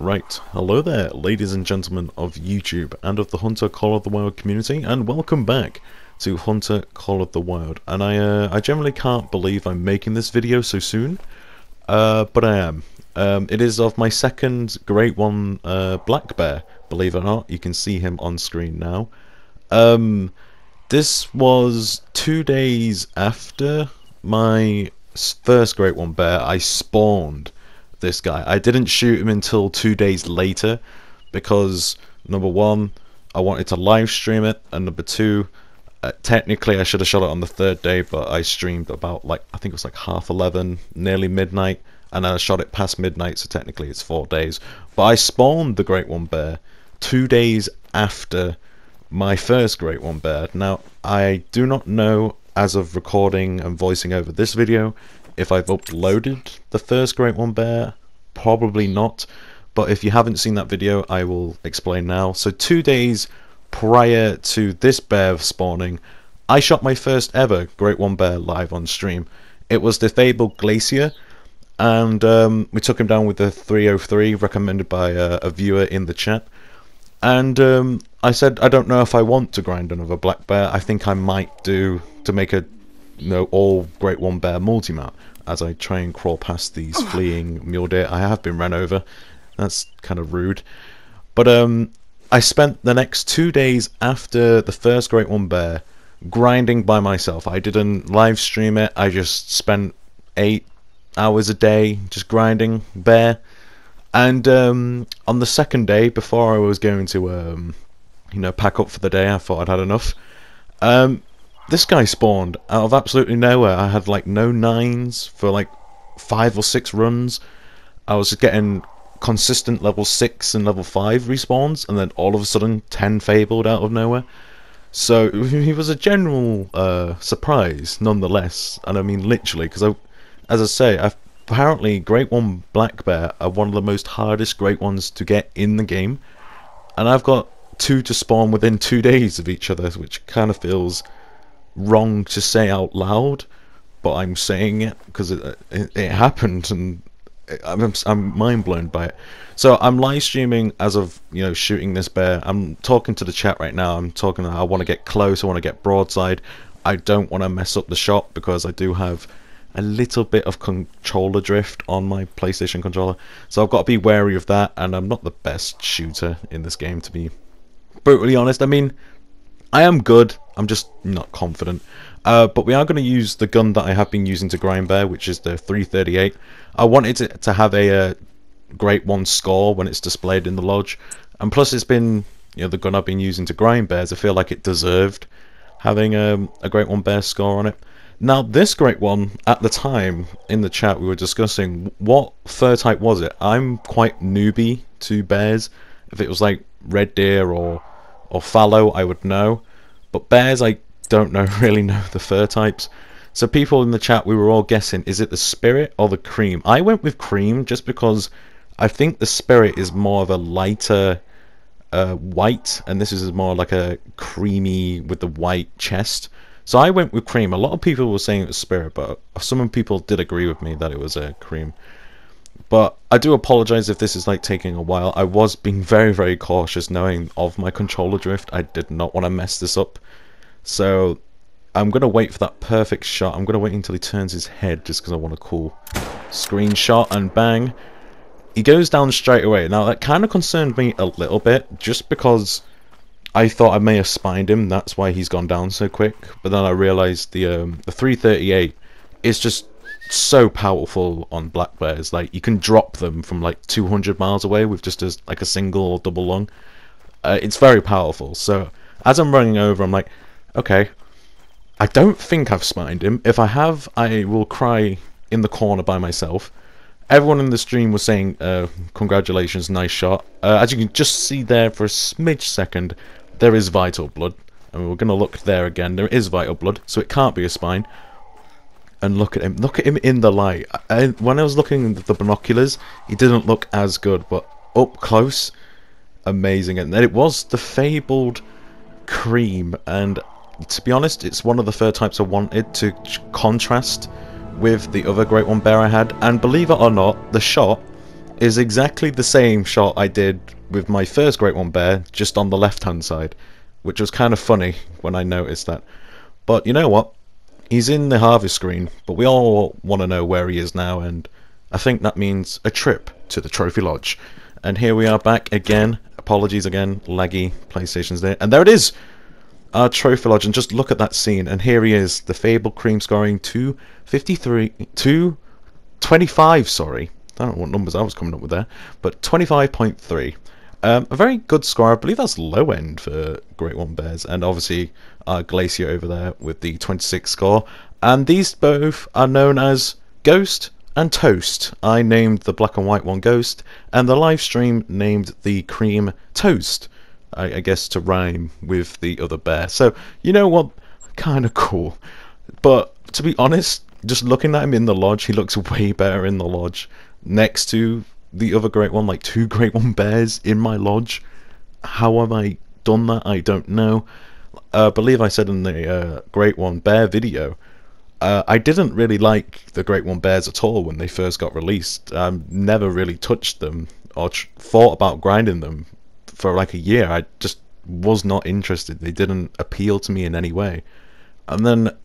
Right, hello there, ladies and gentlemen of YouTube and of the Hunter Call of the Wild community, and welcome back to Hunter Call of the Wild. And I generally can't believe I'm making this video so soon, but I am. It is of my second Great One black bear, believe it or not. You can see him on screen now. This was 2 days after my first Great One bear. I spawned this guy. I didn't shoot him until 2 days later because number one, I wanted to live stream it, and number two, technically I should have shot it on the third day, but I streamed about I think it was like 11:30, nearly midnight, and I shot it past midnight, so technically it's 4 days. But I spawned the Great One bear 2 days after my first Great One bear. Now I do not know, as of recording and voicing over this video, if I've uploaded the first Great One bear. Probably not, but if you haven't seen that video, I will explain now. So 2 days prior to this bear spawning, I shot my first ever Great One bear live on stream. It was the fabled Glacier, and we took him down with the 303 recommended by a viewer in the chat. And I said, I don't know if I want to grind another black bear. I think I might do to make a all Great One bear multi-mount, as I try and crawl past these fleeing mule deer. I have been run over. That's kind of rude. But I spent the next 2 days after the first Great One bear grinding by myself. I didn't live stream it. I just spent 8 hours a day just grinding bear. And on the second day, before I was going to pack up for the day, I thought I'd had enough. This guy spawned out of absolutely nowhere. I had like no nines for like 5 or 6 runs. I was getting consistent level 6 and level 5 respawns, and then all of a sudden 10 fabled out of nowhere. So he was a general surprise nonetheless, and I mean literally, because as I say, apparently Great One black bear are one of the most hardest Great Ones to get in the game, and I've got 2 to spawn within 2 days of each other, which kind of feels wrong to say out loud, but I'm saying it because it happened, and I'm mind blown by it. So I'm live streaming as of shooting this bear. I'm talking to the chat right now. I'm talking. I want to get close. I want to get broadside. I don't want to mess up the shot because I do have a little bit of controller drift on my PlayStation controller, so I've got to be wary of that. And I'm not the best shooter in this game, to be brutally honest. I mean, I am good, I'm just not confident. But we are going to use the gun that I have been using to grind bear, which is the 338. I wanted it to have a Great One score when it's displayed in the lodge, and plus it's been the gun I've been using to grind bears. I feel like it deserved having a Great One bear score on it. Now this Great One, at the time in the chat we were discussing what fur type was it. I'm quite newbie to bears. If it was like red deer or fallow, I would know, but bears I don't really know the fur types. So people in the chat, we were all guessing, is it the spirit or the cream? I went with cream just because I think the spirit is more of a lighter white, and this is more like a creamy with the white chest. So I went with cream. A lot of people were saying it was spirit, but some people did agree with me that it was a cream. But I do apologize if this is taking a while. I was being very, very cautious, knowing of my controller drift. I did not want to mess this up. So I'm going to wait for that perfect shot. I'm going to wait until he turns his head, just because I want a cool screenshot, and bang. He goes down straight away. Now that kind of concerned me a little bit, just because I thought I may have spined him. That's why he's gone down so quick. But then I realized the 338 is just so powerful on black bears. You can drop them from 200 miles away with just a single or double lung. It's very powerful. So as I'm running over, I'm like, okay, I don't think I've spined him. If I have, I will cry in the corner by myself. Everyone in the stream was saying congratulations, nice shot. As you can just see there for a smidge second, there is vital blood, and we're going to look there again. There is vital blood, so it can't be a spine. And look at him in the light. When I was looking at the binoculars, he didn't look as good, but up close, amazing. And then it was the fabled cream, and to be honest, it's one of the fur types I wanted to contrast with the other Great One bear I had. And believe it or not, the shot is exactly the same shot I did with my first Great One Bear, just on the left hand side, which was kind of funny when I noticed that. But you know what? He's in the harvest screen, but we all want to know where he is now, and I think that means a trip to the Trophy Lodge. And here we are back again. Apologies again, laggy PlayStation's there. And there it is! Our Trophy Lodge, and just look at that scene, and here he is, the fabled cream scoring 225, sorry. I don't know what numbers I was coming up with there, but 25.3. A very good score. I believe that's low end for Great One Bears, and obviously Glacier over there with the 26 score. And these both are known as Ghost and Toast. I named the black and white one Ghost, and the live stream named the cream Toast. I guess to rhyme with the other bear. So, you know what? Kind of cool. But to be honest, just looking at him in the lodge, he looks way better in the lodge next to the other Great One, like 2 Great One Bears in my lodge. How have I done that? I don't know. I believe I said in the Great One Bear video, I didn't really like the Great One Bears at all when they first got released. Never really touched them or thought about grinding them for like a year. I just was not interested. They didn't appeal to me in any way. And then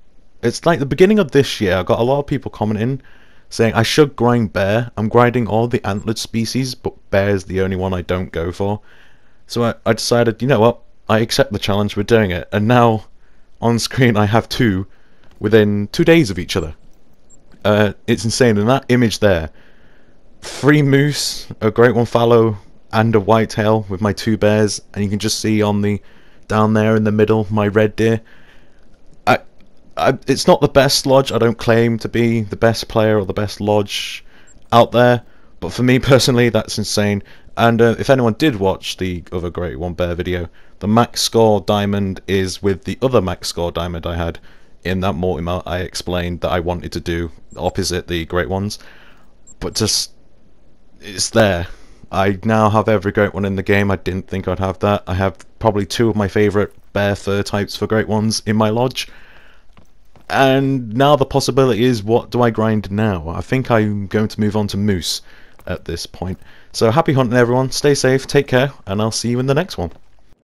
it's like the beginning of this year, I got a lot of people commenting saying I should grind bear. I'm grinding all the antlered species, but bear is the only one I don't go for. So I decided, you know what, I accept the challenge, we're doing it. And now on screen I have 2 within 2 days of each other. It's insane. And that image there, 3 moose, a Great One fallow, and a whitetail with my 2 bears, and you can just see on the down there in the middle my red deer. It's not the best lodge. I don't claim to be the best player or the best lodge out there, but for me personally, that's insane. And if anyone did watch the other Great One Bear video, the max score diamond is with the other max score diamond I had in that multi-mount I explained that I wanted to do opposite the Great Ones. But just, it's there. I now have every Great One in the game. I didn't think I'd have that. I have probably 2 of my favourite bear fur types for Great Ones in my lodge. And now the possibility is, what do I grind now? I think I'm going to move on to moose at this point. So happy hunting everyone, stay safe, take care, and I'll see you in the next one.